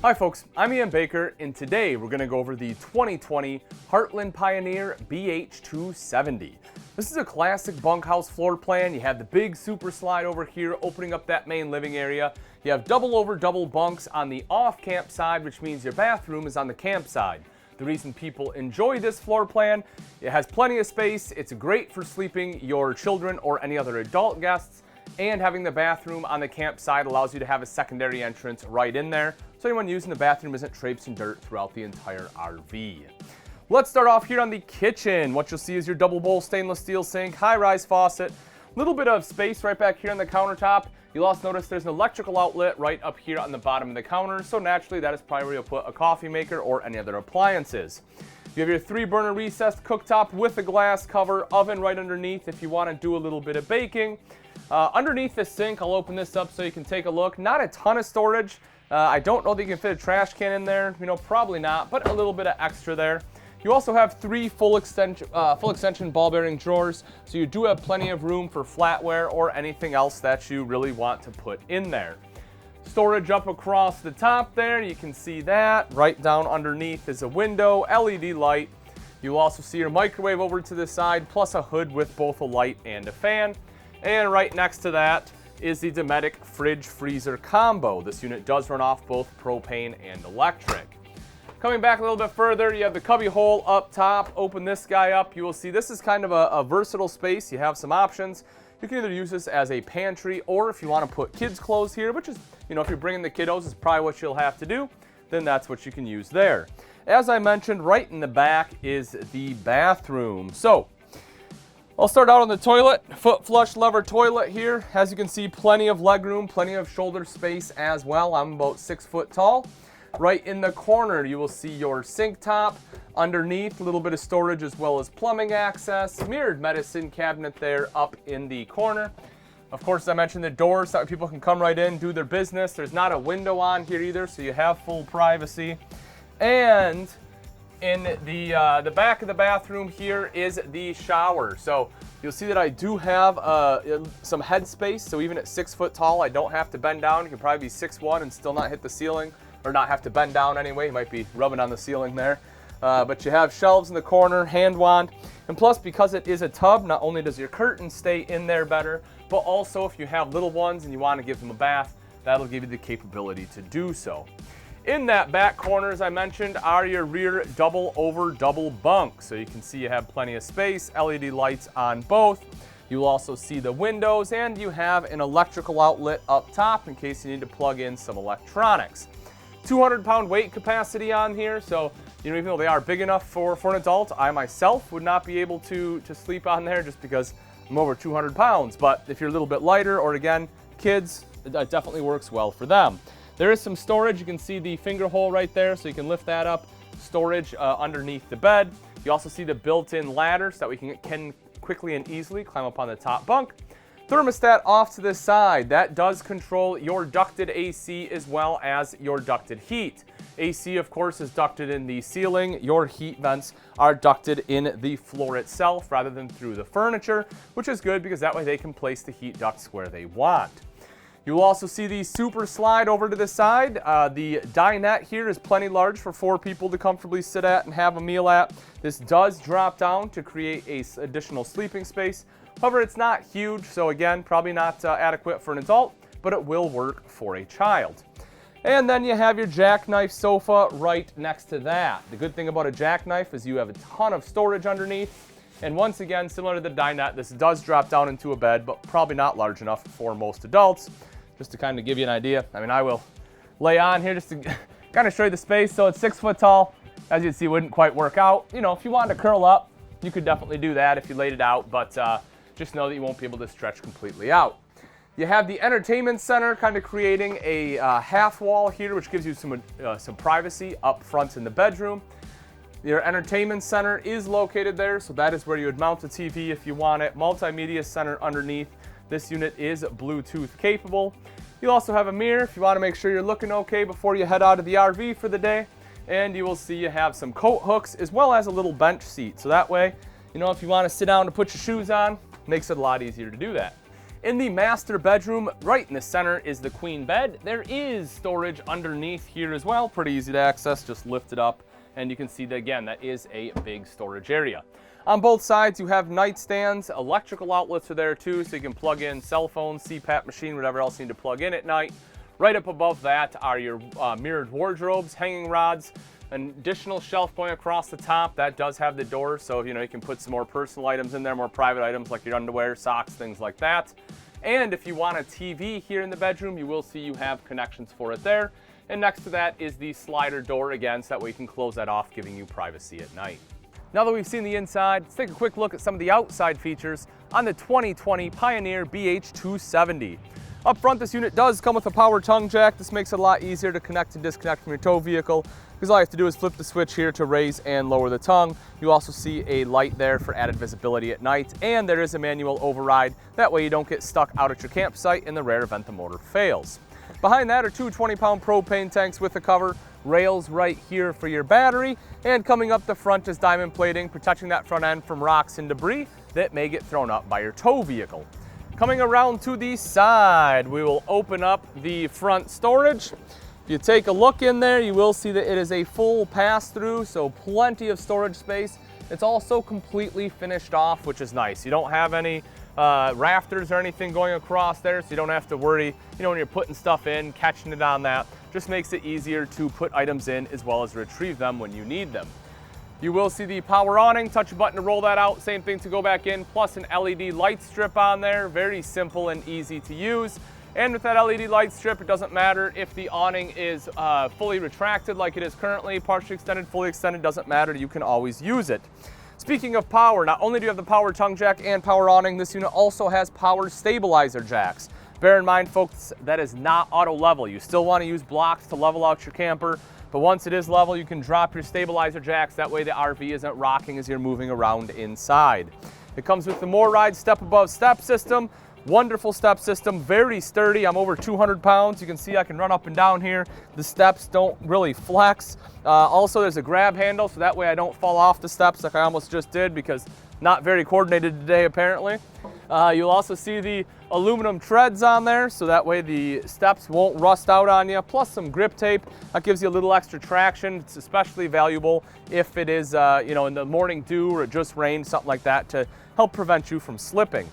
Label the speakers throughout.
Speaker 1: Hi folks, I'm Ian Baker, and today we're going to go over the 2020 Heartland Pioneer BH270. This is a classic bunkhouse floor plan. You have the big super slide over here opening up that main living area. You have double over double bunks on the off-camp side, which means your bathroom is on the camp side. The reason people enjoy this floor plan, it has plenty of space, it's great for sleeping your children or any other adult guests, and having the bathroom on the campsite allows you to have a secondary entrance right in there, so anyone using the bathroom isn't traipsing dirt throughout the entire RV. Let's start off here on the kitchen. What you'll see is your double bowl stainless steel sink, high-rise faucet, a little bit of space right back here on the countertop. You'll also notice there's an electrical outlet right up here on the bottom of the counter, so naturally that is probably where you'll put a coffee maker or any other appliances. You have your 3-burner recessed cooktop with a glass cover, oven right underneath if you want to do a little bit of baking. Underneath the sink, I'll open this up so you can take a look. Not a ton of storage. I don't know that you can fit a trash can in there. Probably not, but a little bit of extra there. You also have 3 full extension ball bearing drawers, so you do have plenty of room for flatware or anything else that you really want to put in there. Storage up across the top there, you can see that. Right down underneath is a window, LED light. You'll also see your microwave over to the side, plus a hood with both a light and a fan. And right next to that is the Dinette fridge freezer combo. This unit does run off both propane and electric. Coming back a little bit further, you have the cubby hole up top. Open this guy up. You will see this is kind of a versatile space. You have some options. You can either use this as a pantry, or if you want to put kids' clothes here, which is, if you're bringing the kiddos, is probably what you'll have to do, then that's what you can use there. As I mentioned, right in the back is the bathroom. So I'll start out on the toilet. Foot flush lever toilet here. As you can see, plenty of leg room, plenty of shoulder space as well. I'm about 6 foot tall. Right in the corner, you will see your sink top. Underneath, a little bit of storage as well as plumbing access. Mirrored medicine cabinet there up in the corner. Of course, I mentioned the doors so that people can come right in, do their business. There's not a window on here either, so you have full privacy. And in the back of the bathroom here is the shower. So you'll see that I do have some head space. So even at 6 foot tall, I don't have to bend down. You can probably be 6'1" and still not hit the ceiling, or not have to bend down anyway. You might be rubbing on the ceiling there. But you have shelves in the corner, hand wand, and plus because it is a tub, not only does your curtain stay in there better, but also if you have little ones and you want to give them a bath, that'll give you the capability to do so. In that back corner, as I mentioned, are your rear double over double bunks. So you can see you have plenty of space, LED lights on both. You'll also see the windows, and you have an electrical outlet up top in case you need to plug in some electronics. 200-pound weight capacity on here, so even though they are big enough for an adult, I myself would not be able to sleep on there just because I'm over 200 pounds. But if you're a little bit lighter, or again, kids, that definitely works well for them. There is some storage. You can see the finger hole right there, so you can lift that up. Storage underneath the bed. You also see the built-in ladder so that we can quickly and easily climb up on the top bunk. Thermostat off to the side. That does control your ducted AC as well as your ducted heat. AC, of course, is ducted in the ceiling. Your heat vents are ducted in the floor itself rather than through the furniture, which is good because that way they can place the heat ducts where they want. You will also see the super slide over to the side. The dinette here is plenty large for 4 people to comfortably sit at and have a meal at. This does drop down to create a additional sleeping space. However, it's not huge, so again, probably not adequate for an adult, but it will work for a child. And then you have your jackknife sofa right next to that. The good thing about a jackknife is you have a ton of storage underneath. And once again, similar to the dinette, this does drop down into a bed, but probably not large enough for most adults. Just to kind of give you an idea, I will lay on here just to kind of show you the space. So it's 6 foot tall. As you can see, it wouldn't quite work out. If you wanted to curl up, you could definitely do that if you laid it out, but just know that you won't be able to stretch completely out. You have the entertainment center kind of creating a half wall here, which gives you some privacy up front in the bedroom. Your entertainment center is located there, so that is where you would mount the TV if you want it. Multimedia center underneath. This unit is Bluetooth capable. You'll also have a mirror if you want to make sure you're looking okay before you head out of the RV for the day. And you will see you have some coat hooks as well as a little bench seat. So that way, if you want to sit down to put your shoes on, makes it a lot easier to do that. In the master bedroom, right in the center is the queen bed. There is storage underneath here as well. Pretty easy to access, just lift it up. And you can see that again, that is a big storage area. On both sides, you have nightstands. Electrical outlets are there too, so you can plug in cell phone, CPAP machine, whatever else you need to plug in at night. Right up above that are your mirrored wardrobes, hanging rods, an additional shelf going across the top. That does have the door, so you can put some more personal items in there, more private items like your underwear, socks, things like that. And if you want a TV here in the bedroom, you will see you have connections for it there. And next to that is the slider door again, so that way you can close that off, giving you privacy at night. Now that we've seen the inside, let's take a quick look at some of the outside features on the 2020 Pioneer BH270. Up front, this unit does come with a power tongue jack. This makes it a lot easier to connect and disconnect from your tow vehicle, because all you have to do is flip the switch here to raise and lower the tongue. You also see a light there for added visibility at night, and there is a manual override. That way you don't get stuck out at your campsite in the rare event the motor fails. Behind that are two 20-pound propane tanks with a cover, rails right here for your battery, and coming up the front is diamond plating, protecting that front end from rocks and debris that may get thrown up by your tow vehicle. Coming around to the side, we will open up the front storage. If you take a look in there, you will see that it is a full pass-through, so plenty of storage space. It's also completely finished off, which is nice. You don't have any rafters or anything going across there, so you don't have to worry, when you're putting stuff in, catching it on that. Just makes it easier to put items in as well as retrieve them when you need them. You will see the power awning, touch a button to roll that out, same thing to go back in, plus an LED light strip on there, very simple and easy to use. And with that LED light strip, it doesn't matter if the awning is fully retracted like it is currently, partially extended, fully extended, doesn't matter, you can always use it. Speaking of power, not only do you have the power tongue jack and power awning, this unit also has power stabilizer jacks. Bear in mind, folks, that is not auto level. You still want to use blocks to level out your camper, but once it is level, you can drop your stabilizer jacks. That way the RV isn't rocking as you're moving around inside. It comes with the MORryde step above step system. Wonderful step system, very sturdy. I'm over 200 pounds. You can see I can run up and down here. The steps don't really flex. Also, there's a grab handle, so that way I don't fall off the steps like I almost just did, because not very coordinated today apparently. You'll also see the aluminum treads on there, so that way the steps won't rust out on you, plus some grip tape. That gives you a little extra traction. It's especially valuable if it is in the morning dew or it just rained, something like that, to help prevent you from slipping.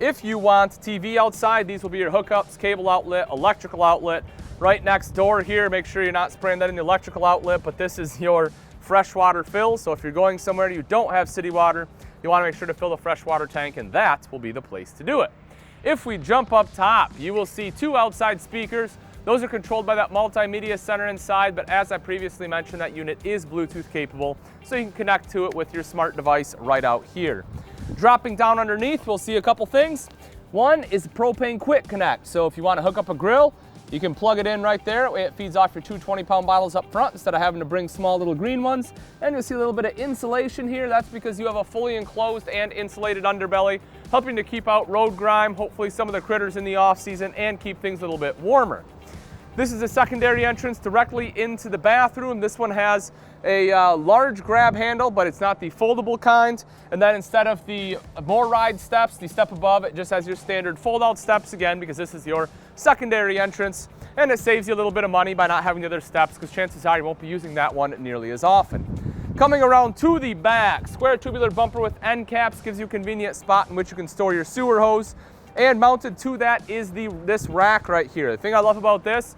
Speaker 1: If you want TV outside, these will be your hookups, cable outlet, electrical outlet. Right next door here, make sure you're not spraying that in the electrical outlet, but this is your freshwater fill. So if you're going somewhere you don't have city water, you want to make sure to fill the freshwater tank, and that will be the place to do it. If we jump up top, you will see two outside speakers. Those are controlled by that multimedia center inside, but as I previously mentioned, that unit is Bluetooth capable, so you can connect to it with your smart device right out here. Dropping down underneath, we'll see a couple things. One is propane quick connect. So if you want to hook up a grill, you can plug it in right there. It feeds off your two 20-pound bottles up front instead of having to bring small little green ones. And you'll see a little bit of insulation here. That's because you have a fully enclosed and insulated underbelly, helping to keep out road grime, hopefully some of the critters in the off season, and keep things a little bit warmer. This is a secondary entrance directly into the bathroom. This one has a large grab handle, but it's not the foldable kind. And then instead of the MORryde steps, the step above, it just has your standard fold-out steps again, because this is your secondary entrance. And it saves you a little bit of money by not having the other steps, because chances are you won't be using that one nearly as often. Coming around to the back, square tubular bumper with end caps gives you a convenient spot in which you can store your sewer hose. And mounted to that is this rack right here. The thing I love about this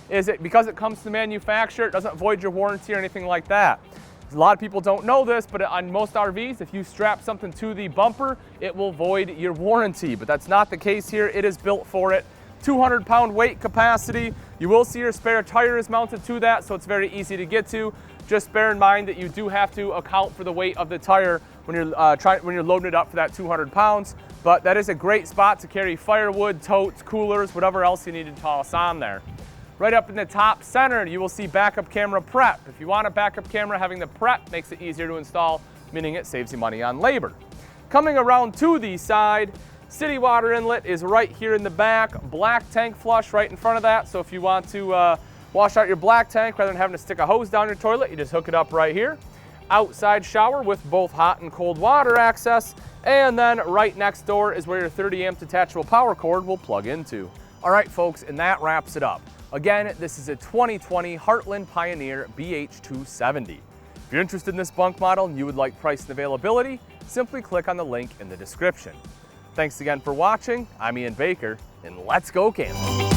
Speaker 1: is because it comes to the manufacturer, it doesn't void your warranty or anything like that. A lot of people don't know this, but on most RVs, if you strap something to the bumper, it will void your warranty, but that's not the case here. It is built for it. 200-pound weight capacity. You will see your spare tire is mounted to that, so it's very easy to get to. Just bear in mind that you do have to account for the weight of the tire when you're loading it up for that 200 pounds. But that is a great spot to carry firewood, totes, coolers, whatever else you need to toss on there. Right up in the top center, you will see backup camera prep. If you want a backup camera, having the prep makes it easier to install, meaning it saves you money on labor. Coming around to the side, city water inlet is right here in the back. Black tank flush right in front of that. So if you want to wash out your black tank, rather than having to stick a hose down your toilet, you just hook it up right here. outside shower with both hot and cold water access, and then right next door is where your 30 amp detachable power cord will plug into. All right, folks, and that wraps it up. Again, this is a 2020 Heartland Pioneer BH270. If you're interested in this bunk model and you would like price and availability, simply click on the link in the description. Thanks again for watching. I'm Ian Baker, and let's go camping.